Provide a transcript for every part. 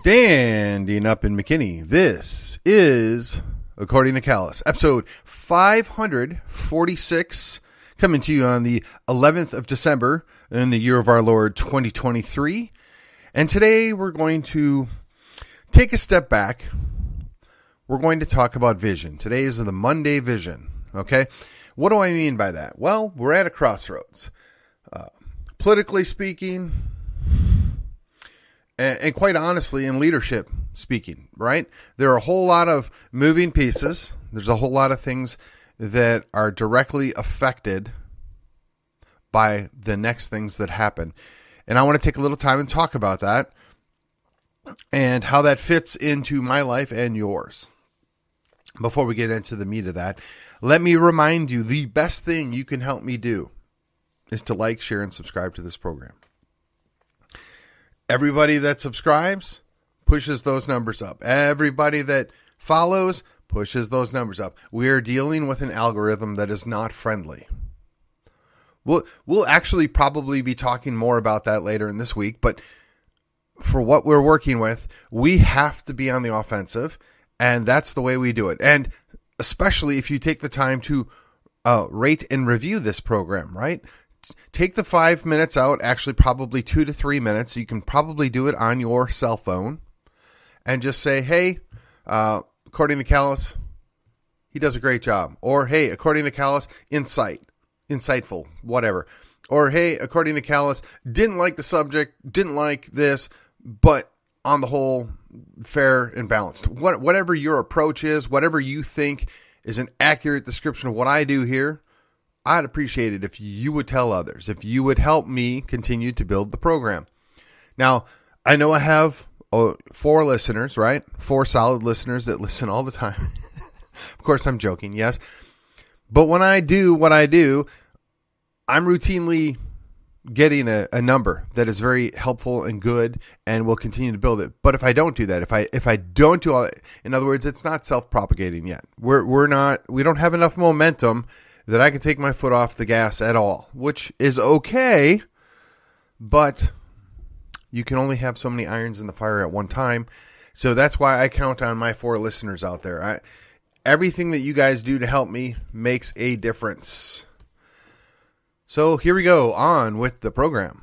Standing up in McKinney, this is According to Callus, episode 546, coming to you on the 11th of December in the year of our Lord 2023. And today we're going to take a step back. We're going to talk about vision. Today is the Monday vision, okay? What do I mean by that? Well, we're at a crossroads. Politically speaking, and quite honestly, in leadership speaking, right? There are a whole lot of moving pieces. There's a whole lot of things that are directly affected by the next things that happen. And I want to take a little time and talk about that and how that fits into my life and yours. Before we get into the meat of that, let me remind you, the best thing you can help me do is to like, share, and subscribe to this program. Everybody that subscribes pushes those numbers up. Everybody that follows pushes those numbers up. We are dealing with an algorithm that is not friendly. We'll actually probably be talking more about that later in this week, but for what we're working with, we have to be on the offensive, and that's the way we do it. And especially if you take the time to rate and review this program, right? Take the 5 minutes out, actually probably 2 to 3 minutes. You can probably do it on your cell phone and just say, hey, according to Callus, he does a great job. Or, hey, according to Callus, insightful, whatever. Or, hey, according to Callus, didn't like the subject, didn't like this, but on the whole, fair and balanced. Whatever your approach is, whatever you think is an accurate description of what I do here, I'd appreciate it if you would tell others, if you would help me continue to build the program. Now, I know I have 4 listeners, right? 4 solid listeners that listen all the time. Of course, I'm joking, yes. But when I do what I do, I'm routinely getting a number that is very helpful and good and will continue to build it. But if I don't do that, if I don't do all that, in other words, it's not self-propagating yet. We don't have enough momentum that I can take my foot off the gas at all, which is okay, but you can only have so many irons in the fire at one time. So that's why I count on my 4 listeners out there. Everything that you guys do to help me makes a difference. So here we go on with the program.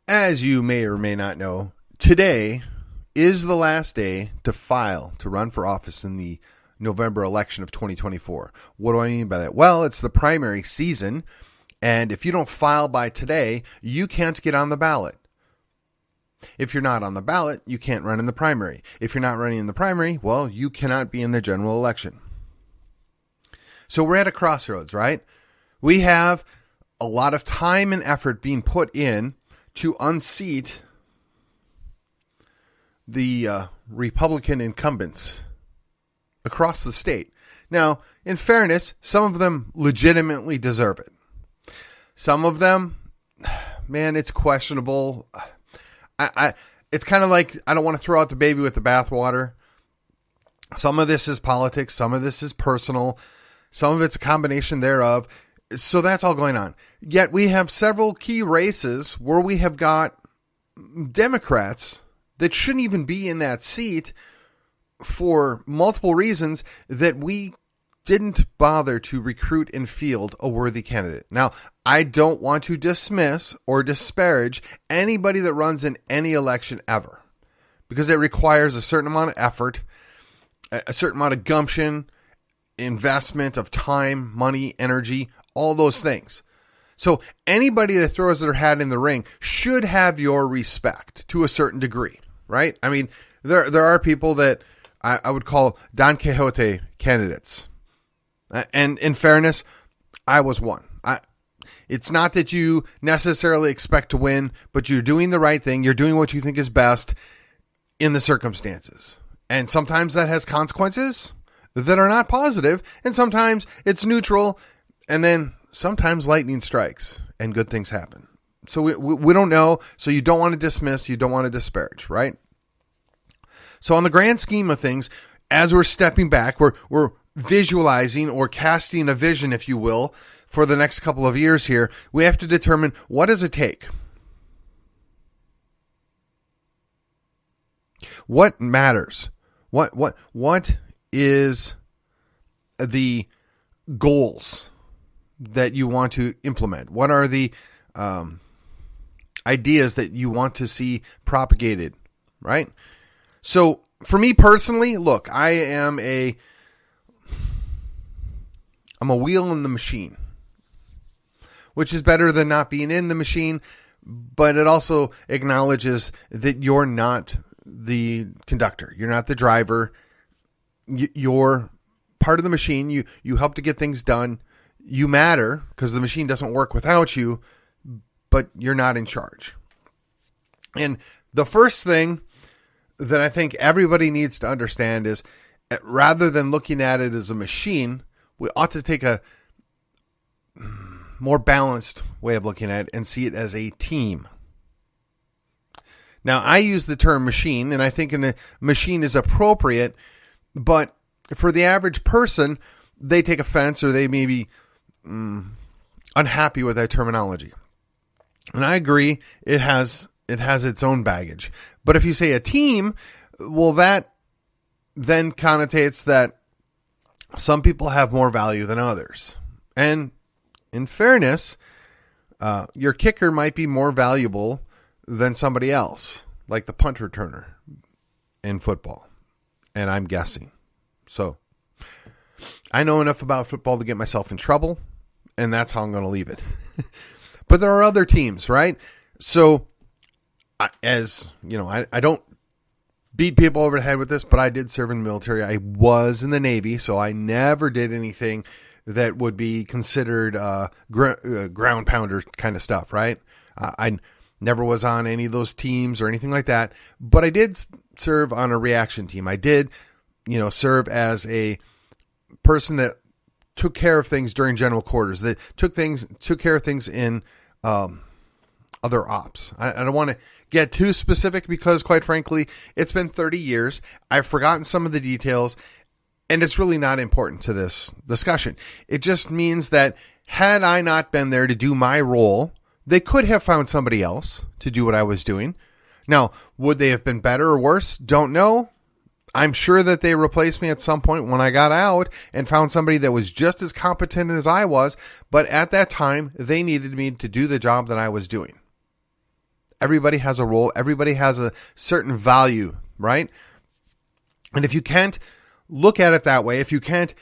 As you may or may not know, today is the last day to file to run for office in the November election of 2024. What do I mean by that? Well, it's the primary season, and if you don't file by today, you can't get on the ballot. If you're not on the ballot, you can't run in the primary. If you're not running in the primary, well, you cannot be in the general election. So we're at a crossroads, right? We have a lot of time and effort being put in to unseat the Republican incumbents across the state. Now, in fairness, some of them legitimately deserve it. Some of them, man, it's questionable. It's kind of like, I don't want to throw out the baby with the bathwater. Some of this is politics. Some of this is personal. Some of it's a combination thereof. So that's all going on. Yet we have several key races where we have got Democrats that shouldn't even be in that seat for multiple reasons that we didn't bother to recruit and field a worthy candidate. Now, I don't want to dismiss or disparage anybody that runs in any election ever, because it requires a certain amount of effort, a certain amount of gumption, investment of time, money, energy, all those things. So anybody that throws their hat in the ring should have your respect to a certain degree, right? I mean, there are people that I would call Don Quixote candidates. And in fairness, I was one. It's not that you necessarily expect to win, but you're doing the right thing. You're doing what you think is best in the circumstances. And sometimes that has consequences that are not positive, and sometimes it's neutral, and then sometimes lightning strikes and good things happen. So we don't know, so you don't want to dismiss, you don't want to disparage, right? So on the grand scheme of things, as we're stepping back, we're visualizing or casting a vision, if you will, for the next couple of years here. We have to determine, what does it take? What matters? What is the goals that you want to implement? What are the ideas that you want to see propagated, right? So for me personally, look, I'm a wheel in the machine, which is better than not being in the machine, but it also acknowledges that you're not the conductor. You're not the driver. You're part of the machine. You help to get things done. You matter because the machine doesn't work without you, but you're not in charge. And the first thing that I think everybody needs to understand is, rather than looking at it as a machine, we ought to take a more balanced way of looking at it and see it as a team. Now, I use the term machine, and I think a machine is appropriate, but for the average person, they take offense or they may be unhappy with that terminology. And I agree, it has its own baggage. But if you say a team, well, that then connotates that some people have more value than others. And in fairness, your kicker might be more valuable than somebody else, like the punt returner in football. And I'm guessing. So I know enough about football to get myself in trouble, and that's how I'm going to leave it. But there are other teams, right? So as you know, I don't beat people over the head with this, but I did serve in the military. I was in the Navy, so I never did anything that would be considered ground pounder kind of stuff, right? I never was on any of those teams or anything like that, but I did serve on a reaction team. I did, serve as a person that took care of things during general quarters, that took care of things in other ops. I don't want to get too specific because, quite frankly, it's been 30 years. I've forgotten some of the details, and it's really not important to this discussion. It just means that had I not been there to do my role, they could have found somebody else to do what I was doing. Now, would they have been better or worse? Don't know. I'm sure that they replaced me at some point when I got out and found somebody that was just as competent as I was, but at that time, they needed me to do the job that I was doing. Everybody has a role. Everybody has a certain value, right? And if you can't look at it that way, if you can't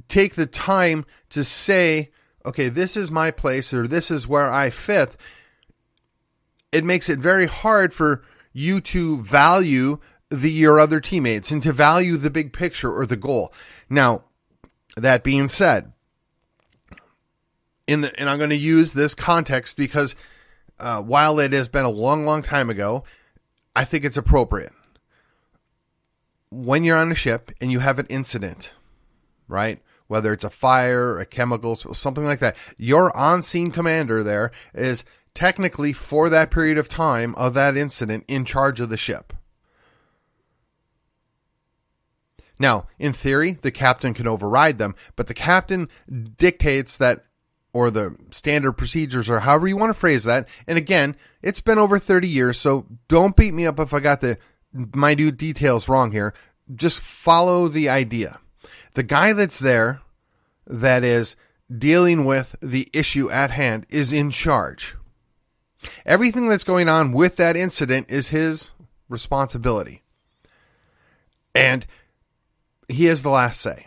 take the time to say, okay, this is my place or this is where I fit, it makes it very hard for you to value your other teammates and to value the big picture or the goal. Now, that being said, and I'm going to use this context because while it has been a long, long time ago, I think it's appropriate. When you're on a ship and you have an incident, right? Whether it's a fire, a chemicals, something like that, your on-scene commander there is technically, for that period of time of that incident, in charge of the ship. Now, in theory, the captain can override them, but the captain dictates that, or the standard procedures, or however you want to phrase that. And again, it's been over 30 years, so don't beat me up if I got the minute details wrong here. Just follow the idea. The guy that's there, that is dealing with the issue at hand, is in charge. Everything that's going on with that incident is his responsibility. And he has the last say.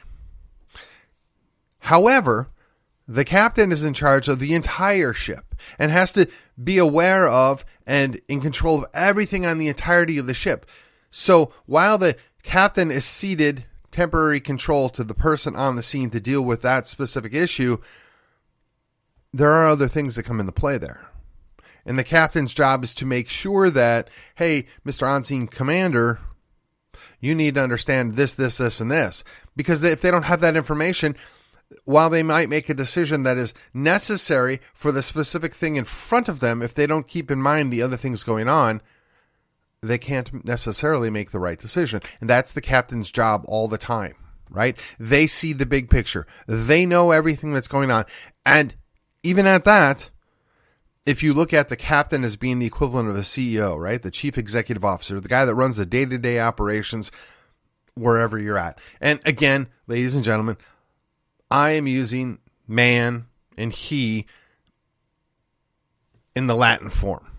However, the captain is in charge of the entire ship and has to be aware of and in control of everything on the entirety of the ship. So while the captain is ceded temporary control to the person on the scene to deal with that specific issue, there are other things that come into play there. And the captain's job is to make sure that, hey, Mr. On-Scene Commander, you need to understand this, this, this, and this. Because if they don't have that information, while they might make a decision that is necessary for the specific thing in front of them, if they don't keep in mind the other things going on, they can't necessarily make the right decision. And that's the captain's job all the time, right? They see the big picture. They know everything that's going on. And even at that, if you look at the captain as being the equivalent of a CEO, right? The chief executive officer, the guy that runs the day-to-day operations wherever you're at. And again, ladies and gentlemen, I am using man and he in the Latin form.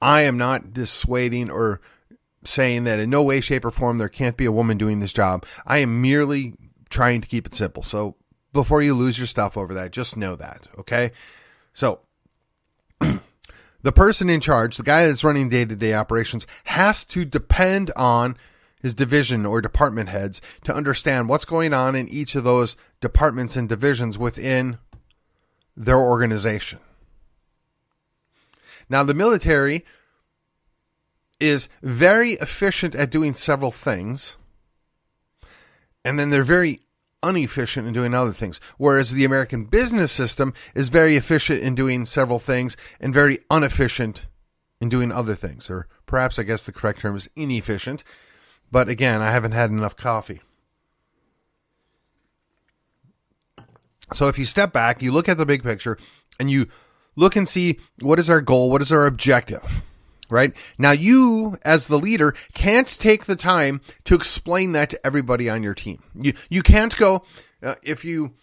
I am not dissuading or saying that in no way, shape, or form there can't be a woman doing this job. I am merely trying to keep it simple. So before you lose your stuff over that, just know that, okay? So the person in charge, the guy that's running day-to-day operations, has to depend on his division or department heads to understand what's going on in each of those departments and divisions within their organization. Now, the military is very efficient at doing several things, and then they're very inefficient in doing other things. Whereas the American business system is very efficient in doing several things and very inefficient in doing other things. Or perhaps I guess the correct term is inefficient. But again, I haven't had enough coffee. So if you step back, you look at the big picture, and you look and see what is our goal, what is our objective, right? Now you, as the leader, can't take the time to explain that to everybody on your team. You can't go, if you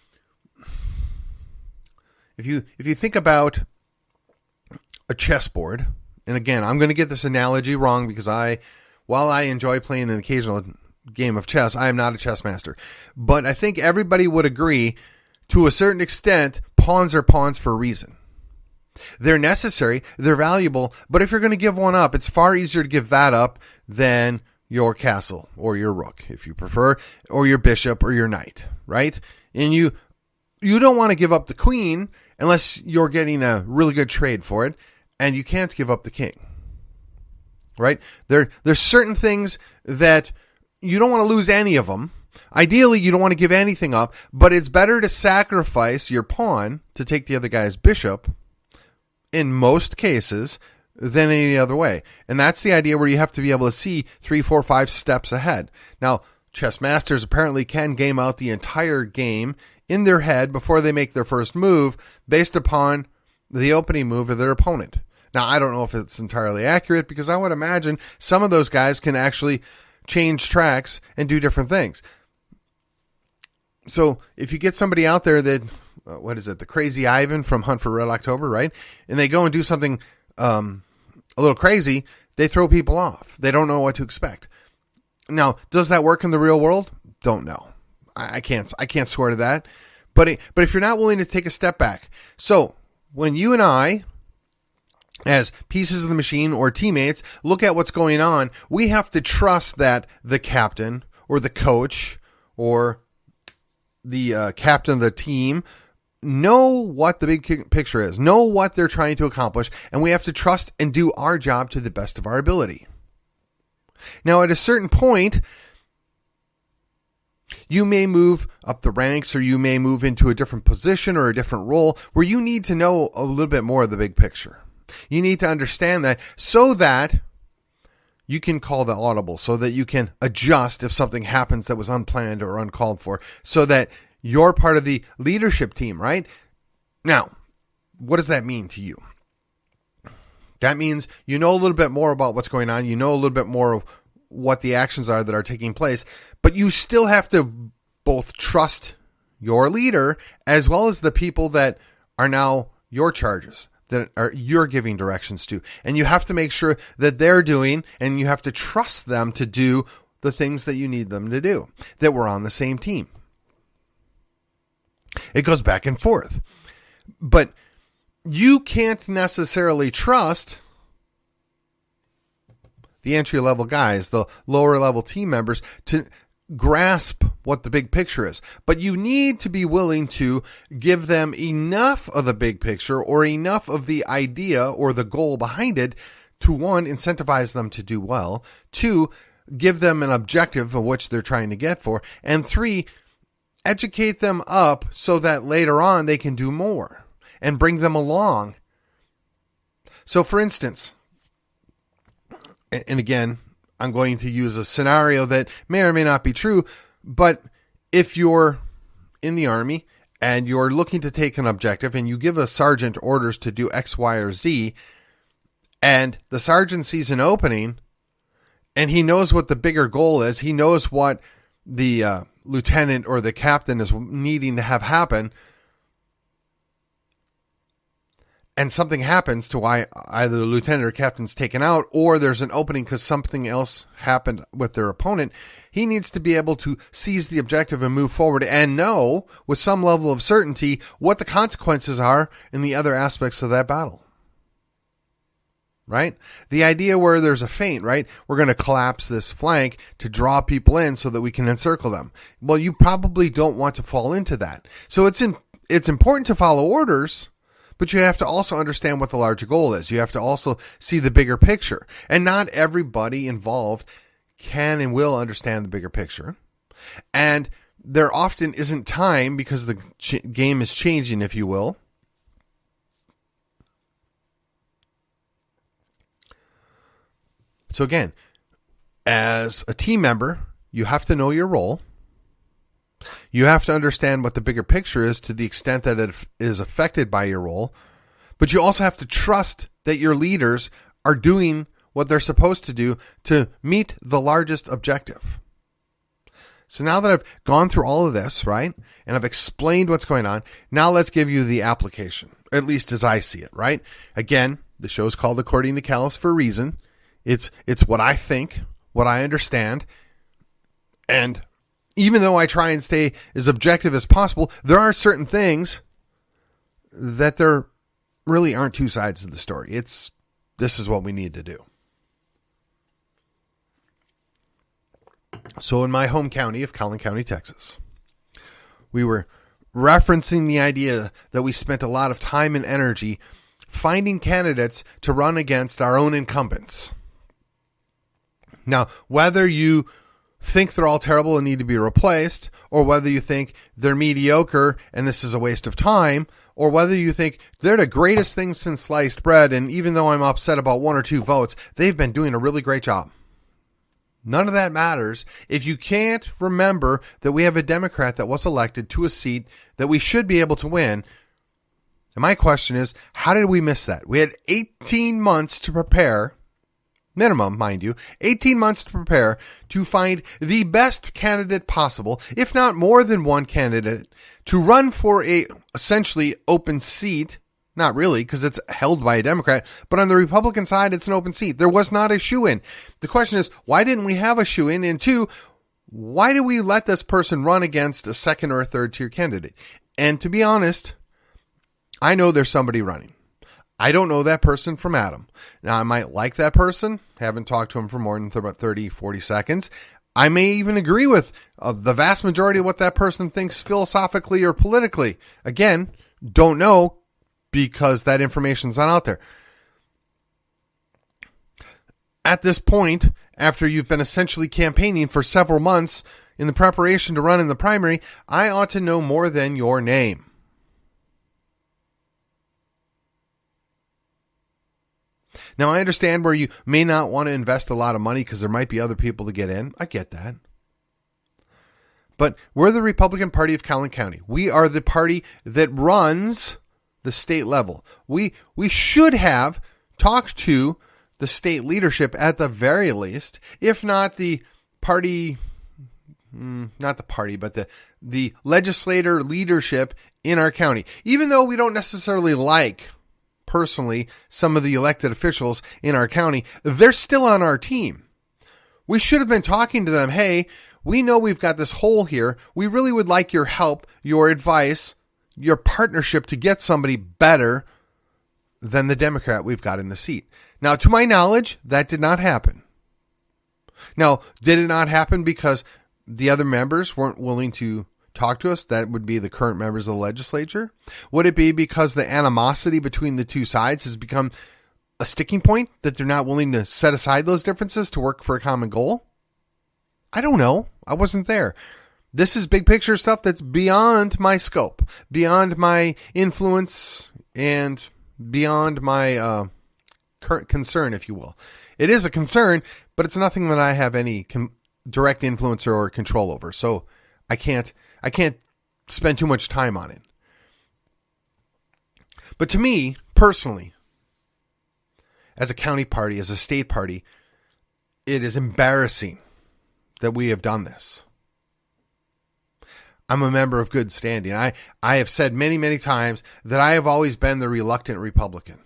think about a chessboard, and again, I'm going to get this analogy wrong because while I enjoy playing an occasional game of chess, I am not a chess master. But I think everybody would agree, to a certain extent, pawns are pawns for a reason. They're necessary, they're valuable, but if you're going to give one up, it's far easier to give that up than your castle or your rook, if you prefer, or your bishop or your knight, right? And you don't want to give up the queen unless you're getting a really good trade for it, and you can't give up the king, right? There's certain things that you don't want to lose any of them. Ideally, you don't want to give anything up, but it's better to sacrifice your pawn to take the other guy's bishop in most cases than any other way. And that's the idea, where you have to be able to see 3, 4, 5 steps ahead. Now, chess masters apparently can game out the entire game in their head before they make their first move based upon the opening move of their opponent. Now, I don't know if it's entirely accurate, because I would imagine some of those guys can actually change tracks and do different things. So if you get somebody out there that, the Crazy Ivan from Hunt for Red October, right? And they go and do something a little crazy, they throw people off. They don't know what to expect. Now, does that work in the real world? Don't know. I can't swear to that. But if you're not willing to take a step back, so when you and I, as pieces of the machine or teammates, look at what's going on, we have to trust that the captain or the coach or the captain of the team know what the big picture is, know what they're trying to accomplish, and we have to trust and do our job to the best of our ability. Now, at a certain point, you may move up the ranks, or you may move into a different position or a different role where you need to know a little bit more of the big picture. You need to understand that, so that you can call the audible, so that you can adjust if something happens that was unplanned or uncalled for, so that you're part of the leadership team, right? Now, what does that mean to you? That means you know a little bit more about what's going on. You know a little bit more of what the actions are that are taking place, but you still have to both trust your leader as well as the people that are now your charges, that are you're giving directions to. And you have to make sure that they're doing, and you have to trust them to do the things that you need them to do, that we're on the same team. It goes back and forth. But you can't necessarily trust the entry-level guys, the lower-level team members, to grasp what the big picture is. But you need to be willing to give them enough of the big picture, or enough of the idea or the goal behind it, to, one, incentivize them to do well, two, give them an objective of which they're trying to get for, and three, educate them up so that later on they can do more and bring them along. So, for instance, and again, I'm going to use a scenario that may or may not be true, but if you're in the Army and you're looking to take an objective and you give a sergeant orders to do X, Y, or Z, and the sergeant sees an opening and he knows what the bigger goal is. He knows what the lieutenant or the captain is needing to have happen. And something happens to why either the lieutenant or captain's taken out, or there's an opening because something else happened with their opponent. He needs to be able to seize the objective and move forward and know with some level of certainty what the consequences are in the other aspects of that battle. Right? The idea where there's a feint, right? We're going to collapse this flank to draw people in so that we can encircle them. Well, you probably don't want to fall into that. So it's important to follow orders, but you have to also understand what the larger goal is. You have to also see the bigger picture. And not everybody involved can and will understand the bigger picture. And there often isn't time because the game is changing, if you will. So again, as a team member, you have to know your role. You have to understand what the bigger picture is to the extent that it is affected by your role. But you also have to trust that your leaders are doing what they're supposed to do to meet the largest objective. So now that I've gone through all of this, right, and I've explained what's going on, now let's give you the application, at least as I see it, right? Again, the show's called According to Callus for a reason. It's what I think, what I understand, and even though I try and stay as objective as possible, there are certain things that there really aren't two sides of the story. This is what we need to do. So in my home county of Collin County, Texas, we were referencing the idea that we spent a lot of time and energy finding candidates to run against our own incumbents. Now, whether you think they're all terrible and need to be replaced, or whether you think they're mediocre and this is a waste of time, or whether you think they're the greatest thing since sliced bread, and even though I'm upset about 1 or 2 votes, they've been doing a really great job. None of that matters if you can't remember that we have a Democrat that was elected to a seat that we should be able to win. And my question is, how did we miss that? We had 18 months to prepare. Minimum, mind you, 18 months to prepare to find the best candidate possible, if not more than one candidate, to run for a essentially open seat. Not really, because it's held by a Democrat, but on the Republican side, it's an open seat. There was not a shoo-in. The question is, why didn't we have a shoo-in? And 2, why did we let this person run against a second or a third tier candidate? And to be honest, I know there's somebody running. I don't know that person from Adam. Now, I might like that person. Haven't talked to him for more than about 30, 40 seconds. I may even agree with the vast majority of what that person thinks philosophically or politically. Again, don't know because that information's not out there. At this point, after you've been essentially campaigning for several months in the preparation to run in the primary, I ought to know more than your name. Now, I understand where you may not want to invest a lot of money because there might be other people to get in. I get that. But we're the Republican Party of Collin County. We are the party that runs the state level. We should have talked to the state leadership at the very least, if not the party, not the party, but the legislator leadership in our county. Even though we don't necessarily like personally some of the elected officials in our county, they're still on our team. We should have been talking to them. Hey, we know we've got this hole here. We really would like your help, your advice, your partnership to get somebody better than the Democrat we've got in the seat. Now, to my knowledge, that did not happen. Now, did it not happen because the other members weren't willing to talk to us? That would be the current members of the legislature. Would it be because the animosity between the two sides has become a sticking point that they're not willing to set aside those differences to work for a common goal? I don't know. I wasn't there. This is big picture stuff that's beyond my scope, beyond my influence, and beyond my current concern, if you will. It is a concern, but it's nothing that I have any direct influence or control over. So I can't spend too much time on it. But to me, personally, as a county party, as a state party, it is embarrassing that we have done this. I'm a member of good standing. I have said many, many times that I have always been the reluctant Republican.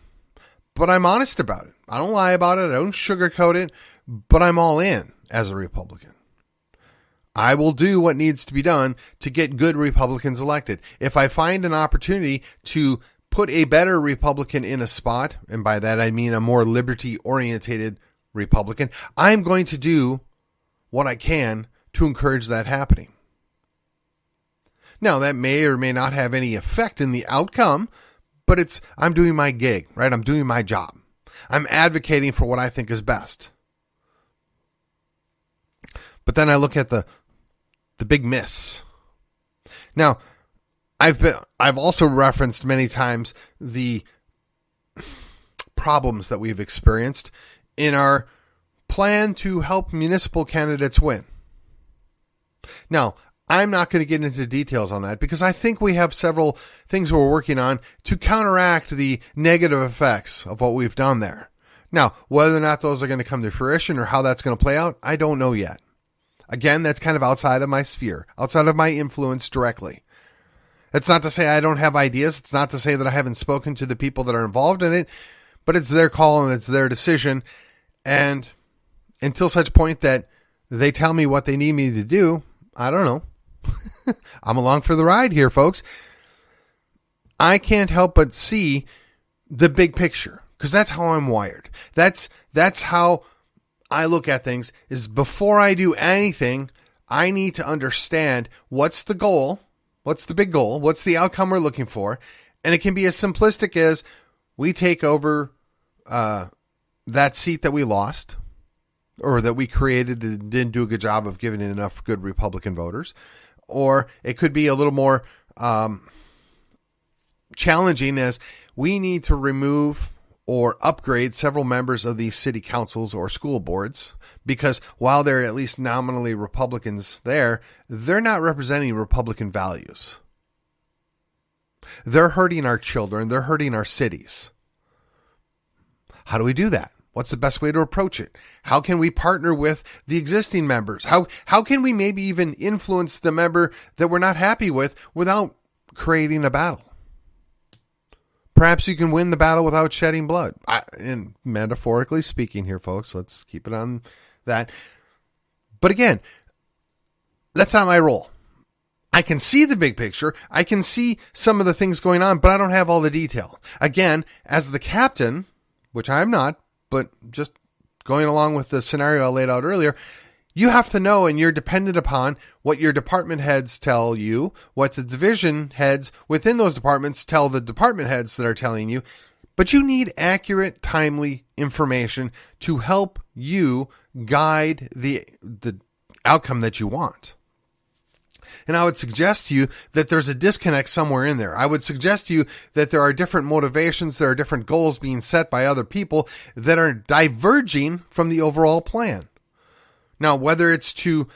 But I'm honest about it. I don't lie about it. I don't sugarcoat it. But I'm all in as a Republican. I will do what needs to be done to get good Republicans elected. If I find an opportunity to put a better Republican in a spot, and by that I mean a more liberty-oriented Republican, I'm going to do what I can to encourage that happening. Now, that may or may not have any effect in the outcome, but I'm doing my gig, right? I'm doing my job. I'm advocating for what I think is best. But then I look at the big miss. Now, I've also referenced many times the problems that we've experienced in our plan to help municipal candidates win. Now, I'm not going to get into details on that because I think we have several things we're working on to counteract the negative effects of what we've done there. Now, whether or not those are going to come to fruition or how that's going to play out, I don't know yet. Again, that's kind of outside of my sphere, outside of my influence directly. It's not to say I don't have ideas. It's not to say that I haven't spoken to the people that are involved in it, but it's their call and it's their decision. And until such point that they tell me what they need me to do, I don't know. I'm along for the ride here, folks. I can't help but see the big picture because that's how I'm wired. That's how I look at things is before I do anything, I need to understand what's the goal, what's the big goal, what's the outcome we're looking for. And it can be as simplistic as we take over that seat that we lost or that we created and didn't do a good job of giving it enough good Republican voters. Or it could be a little more challenging as we need to remove or upgrade several members of these city councils or school boards because while they're at least nominally Republicans there, they're not representing Republican values. They're hurting our children. They're hurting our cities. How do we do that? What's the best way to approach it? How can we partner with the existing members? How can we maybe even influence the member that we're not happy with without creating a battle? Perhaps you can win the battle without shedding blood. And metaphorically speaking here, folks, let's keep it on that. But again, that's not my role. I can see the big picture. I can see some of the things going on, but I don't have all the detail. Again, as the captain, which I'm not, but just going along with the scenario I laid out earlier, you have to know and you're dependent upon what your department heads tell you, what the division heads within those departments tell the department heads that are telling you. But you need accurate, timely information to help you guide the outcome that you want. And I would suggest to you that there's a disconnect somewhere in there. I would suggest to you that there are different motivations, there are different goals being set by other people that are diverging from the overall plan. Now, whether it's to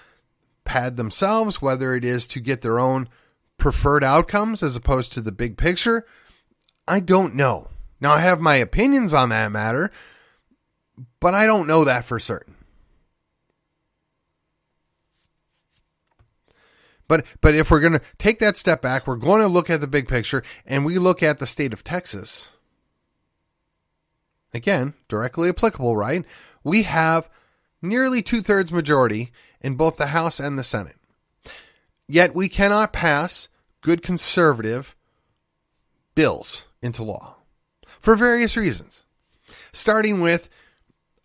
pad themselves, whether it is to get their own preferred outcomes as opposed to the big picture, I don't know. Now, I have my opinions on that matter, but I don't know that for certain. But if we're going to take that step back, we're going to look at the big picture, and we look at the state of Texas. Again, directly applicable, right? We have nearly 2/3 majority in both the House and the Senate. Yet we cannot pass good conservative bills into law for various reasons. Starting with,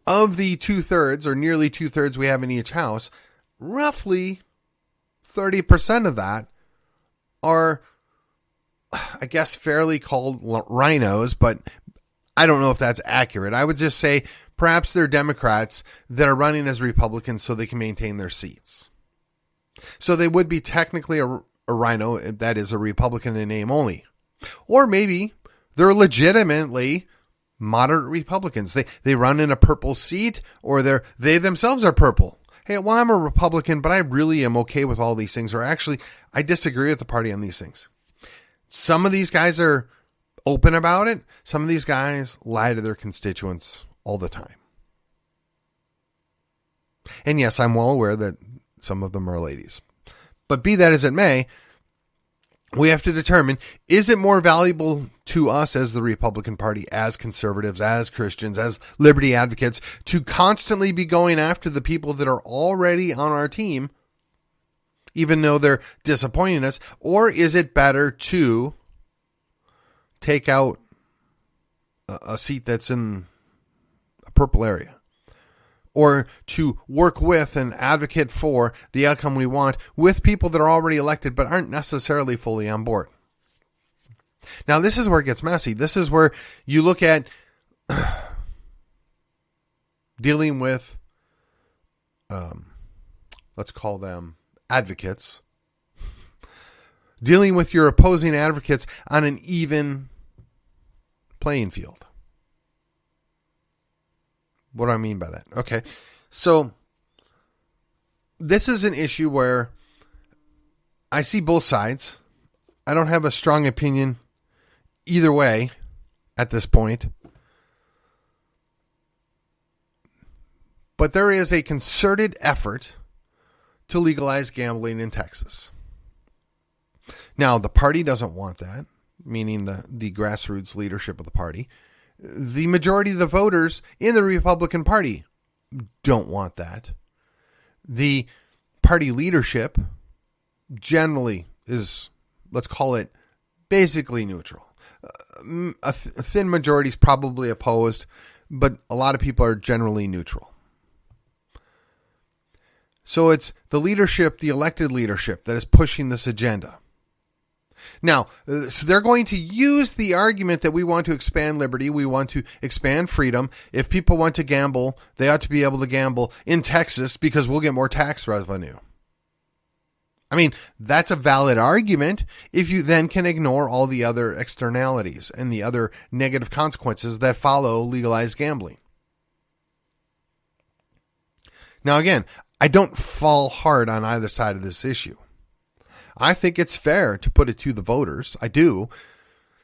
of the 2/3 or nearly 2/3 we have in each house, roughly 30% of that are, I guess, fairly called rhinos, but I don't know if that's accurate. I would just say perhaps they're Democrats that are running as Republicans so they can maintain their seats. So they would be technically a rhino, that is a Republican in name only. Or maybe they're legitimately moderate Republicans. They run in a purple seat, or they themselves are purple. Hey, well, I'm a Republican, but I really am okay with all these things. Or actually, I disagree with the party on these things. Some of these guys are open about it, some of these guys lie to their constituents all the time. And yes, I'm well aware that some of them are ladies. But be that as it may, we have to determine, is it more valuable to us as the Republican Party, as conservatives, as Christians, as liberty advocates, to constantly be going after the people that are already on our team, even though they're disappointing us, or is it better to take out a seat that's in a purple area, or to work with and advocate for the outcome we want with people that are already elected but aren't necessarily fully on board? Now, this is where it gets messy. This is where you look at dealing with, let's call them advocates, dealing with your opposing advocates on an even playing field. What do I mean by that? Okay, so this is an issue where I see both sides. I don't have a strong opinion either way at this point. But there is a concerted effort to legalize gambling in Texas. Now, the party doesn't want that, meaning the grassroots leadership of the party. The majority of the voters in the Republican Party don't want that. The party leadership generally is, let's call it, basically neutral. A thin majority is probably opposed, but a lot of people are generally neutral. So it's the leadership, the elected leadership, that is pushing this agenda. Now, so they're going to use the argument that we want to expand liberty, we want to expand freedom. If people want to gamble, they ought to be able to gamble in Texas because we'll get more tax revenue. I mean, that's a valid argument if you then can ignore all the other externalities and the other negative consequences that follow legalized gambling. Now, again, I don't fall hard on either side of this issue. I think it's fair to put it to the voters. I do.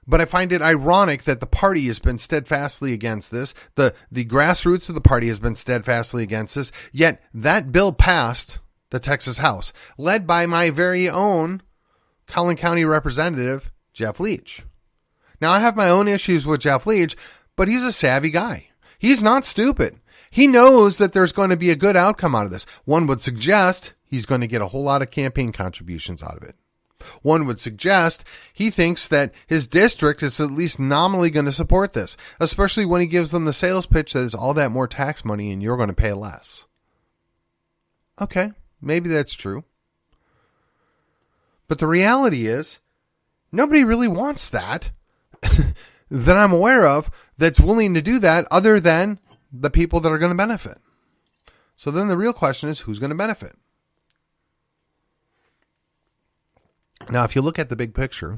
But I find it ironic that the party has been steadfastly against this. The grassroots of the party has been steadfastly against this. Yet that bill passed the Texas House, led by my very own Collin County Representative, Jeff Leach. Now, I have my own issues with Jeff Leach, but he's a savvy guy. He's not stupid. He knows that there's going to be a good outcome out of this. One would suggest he's going to get a whole lot of campaign contributions out of it. One would suggest he thinks that his district is at least nominally going to support this, especially when he gives them the sales pitch that is all that more tax money and you're going to pay less. Okay, maybe that's true. But the reality is, nobody really wants that that I'm aware of that's willing to do that other than the people that are going to benefit. So then the real question is, who's going to benefit? Now, if you look at the big picture,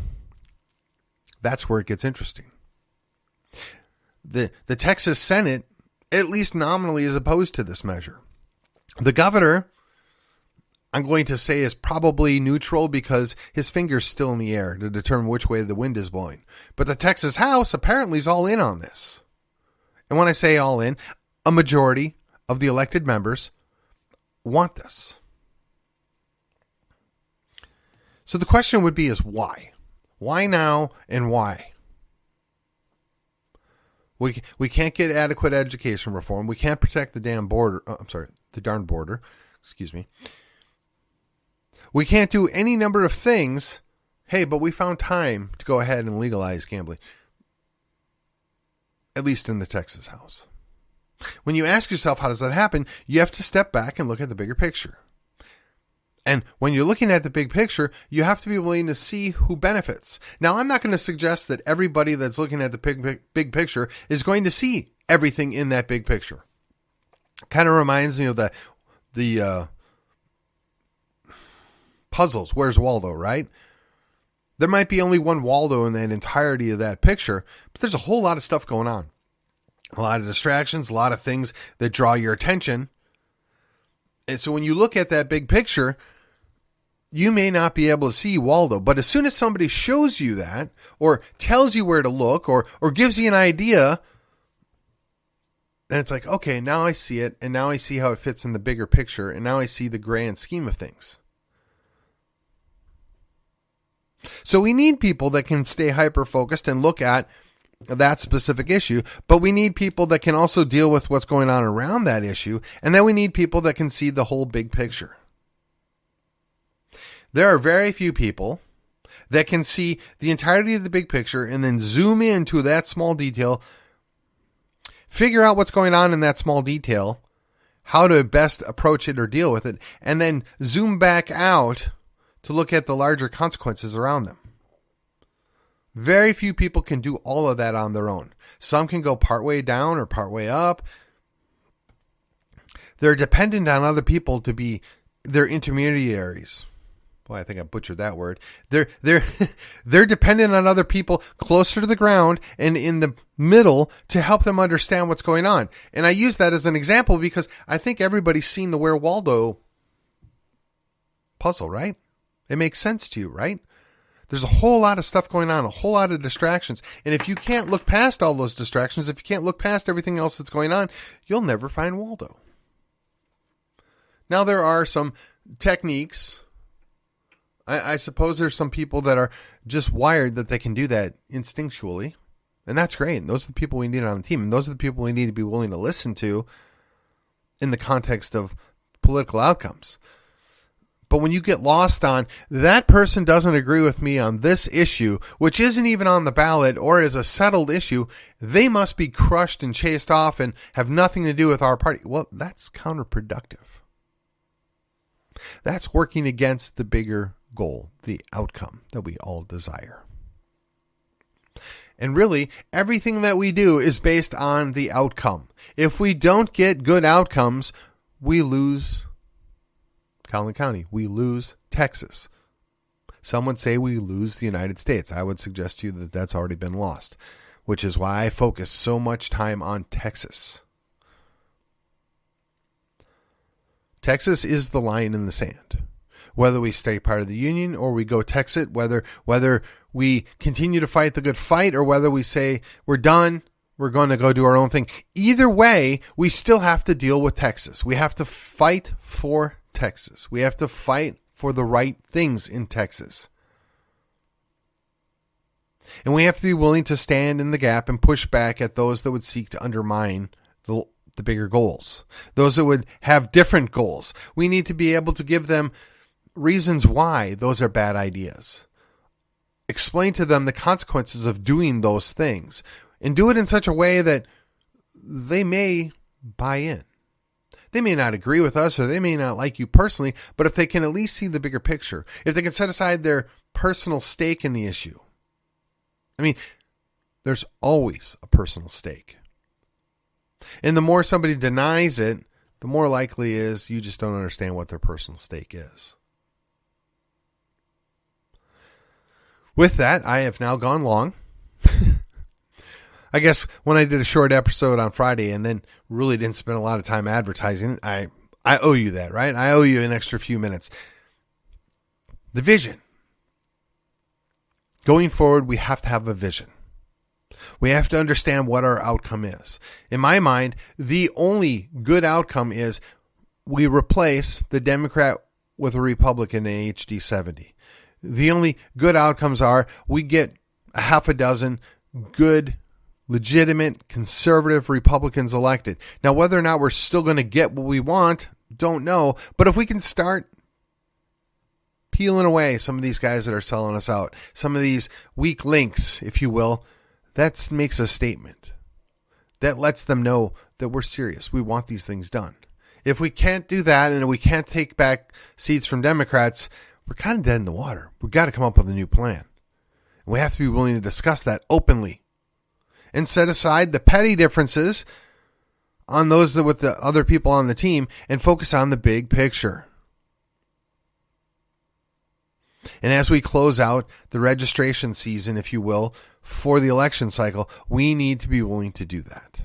that's where it gets interesting. The Texas Senate, at least nominally, is opposed to this measure. The governor, I'm going to say, is probably neutral because his finger's still in the air to determine which way the wind is blowing. But the Texas House apparently is all in on this. And when I say all in, a majority of the elected members want this. So the question would be is why? Why now and why? We can't get adequate education reform. We can't protect the darn border. Excuse me. We can't do any number of things. Hey, but we found time to go ahead and legalize gambling. At least in the Texas House. When you ask yourself, how does that happen? You have to step back and look at the bigger picture. And when you're looking at the big picture, you have to be willing to see who benefits. Now, I'm not going to suggest that everybody that's looking at the big picture is going to see everything in that big picture. Kind of reminds me of the puzzles. Where's Waldo, right? There might be only one Waldo in that entirety of that picture, but there's a whole lot of stuff going on. A lot of distractions, a lot of things that draw your attention. And so when you look at that big picture, you may not be able to see Waldo, but as soon as somebody shows you that, or tells you where to look, or gives you an idea, then it's like, okay, now I see it, and now I see how it fits in the bigger picture, and now I see the grand scheme of things. So we need people that can stay hyper-focused and look at that specific issue, but we need people that can also deal with what's going on around that issue, and then we need people that can see the whole big picture. There are very few people that can see the entirety of the big picture and then zoom into that small detail, figure out what's going on in that small detail, how to best approach it or deal with it, and then zoom back out to look at the larger consequences around them. Very few people can do all of that on their own. Some can go partway down or partway up. They're dependent on other people to be their intermediaries. Boy, I think I butchered that word. They're dependent on other people closer to the ground and in the middle to help them understand what's going on. And I use that as an example because I think everybody's seen the Where Waldo puzzle, right? It makes sense to you, right? There's a whole lot of stuff going on, a whole lot of distractions. And if you can't look past all those distractions, if you can't look past everything else that's going on, you'll never find Waldo. Now, there are some techniques. I suppose there's some people that are just wired that they can do that instinctually. And that's great. And those are the people we need on the team. And those are the people we need to be willing to listen to in the context of political outcomes. But when you get lost on, that person doesn't agree with me on this issue, which isn't even on the ballot or is a settled issue, they must be crushed and chased off and have nothing to do with our party. Well, that's counterproductive. That's working against the bigger goal, the outcome that we all desire. And really, everything that we do is based on the outcome. If we don't get good outcomes, we lose Collin County. We lose Texas. Some would say we lose the United States. I would suggest to you that that's already been lost, which is why I focus so much time on Texas. Texas is the line in the sand. Whether we stay part of the Union or we go Texit, whether we continue to fight the good fight or whether we say we're done, we're going to go do our own thing. Either way, we still have to deal with Texas. We have to fight for Texas. We have to fight for the right things in Texas. And we have to be willing to stand in the gap and push back at those that would seek to undermine the bigger goals. Those that would have different goals. We need to be able to give them reasons why those are bad ideas. Explain to them the consequences of doing those things. And do it in such a way that they may buy in. They may not agree with us or they may not like you personally, but if they can at least see the bigger picture, if they can set aside their personal stake in the issue. I mean, there's always a personal stake. And the more somebody denies it, the more likely is you just don't understand what their personal stake is. With that, I have now gone long. I guess when I did a short episode on Friday and then really didn't spend a lot of time advertising, I owe you that, right? I owe you an extra few minutes. The vision. Going forward, we have to have a vision. We have to understand what our outcome is. In my mind, the only good outcome is we replace the Democrat with a Republican in HD 70. The only good outcomes are we get a half a dozen good, legitimate, conservative Republicans elected. Now, whether or not we're still going to get what we want, don't know. But if we can start peeling away some of these guys that are selling us out, some of these weak links, if you will, that makes a statement. That lets them know that we're serious. We want these things done. If we can't do that and we can't take back seats from Democrats, we're kind of dead in the water. We've got to come up with a new plan. And we have to be willing to discuss that openly and set aside the petty differences on those that with the other people on the team and focus on the big picture. And as we close out the registration season, if you will, for the election cycle, we need to be willing to do that.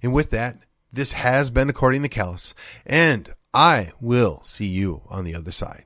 And with that, this has been According to Callus, and I will see you on the other side.